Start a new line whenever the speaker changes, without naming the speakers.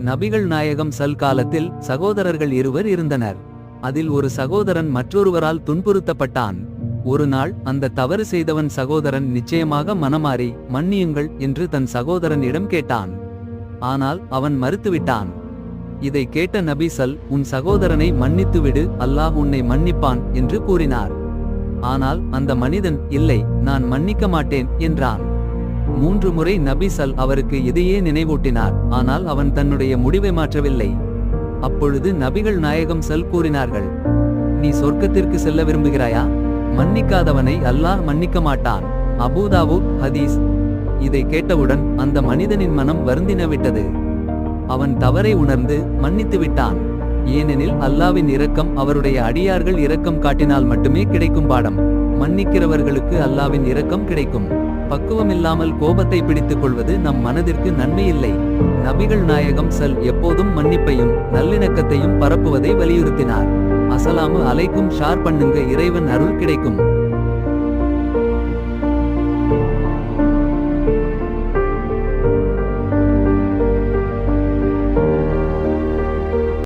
நபிகள் நாயகம் காலத்தில் சகோதரர்கள் இருவர் இருந்தனர். அதில் ஒரு சகோதரன் மற்றொருவரால் துன்புறுத்தப்பட்டான். ஒரு நாள் அந்த தவறு செய்தவன் சகோதரன் நிச்சயமாக மனமாறி மன்னியுங்கள் என்று தன் சகோதரனிடம் கேட்டான். ஆனால் அவன் மறுத்துவிட்டான். இதை கேட்ட நபி உன் சகோதரனை மன்னித்துவிடு, அல்லாஹ் உன்னை மன்னிப்பான் என்று கூறினார். ஆனால் அந்த மனிதன் இல்லை, நான் மன்னிக்க மாட்டேன் என்றான். 3 முறை நபி அவருக்கு இதையே நினைவூட்டினார். ஆனால் அவன் தன்னுடைய முடிவை மாற்றவில்லை. அப்பொழுது நபிகள் நாயகம் கூறினார்கள், நீ சொர்க்கத்திற்கு செல்ல விரும்புகிறாயா? மன்னிக்காதவனை அல்லாஹ் மன்னிக்க மாட்டான். அபூதாவூத் ஹதீஸ். இதை கேட்டவுடன் அந்த மனிதனின் மனம் வருந்தினவிட்டது. அவன் தவறை உணர்ந்து மன்னித்து விட்டான். ஏனெனில் அல்லாவின் இரக்கம் அவருடைய அடியார்கள் இரக்கம் காட்டினால் மட்டுமே கிடைக்கும் பாடம். மன்னிக்கிறவர்களுக்கு அல்லாவின் இரக்கம் கிடைக்கும். பக்குவமில்லாமல் கோபத்தை பிடித்துக் கொள்வது நம் மனதிற்கு நன்மையில்லை. நபிகள் நாயகம் எப்போதும் மன்னிப்பையும் நல்லிணக்கத்தையும் பரப்புவதை வலியுறுத்தினார். அஸ்ஸலாமு அலைக்கும் ஷேர் பண்ணுங்க. இறைவன் அருள் கிடைக்கும்.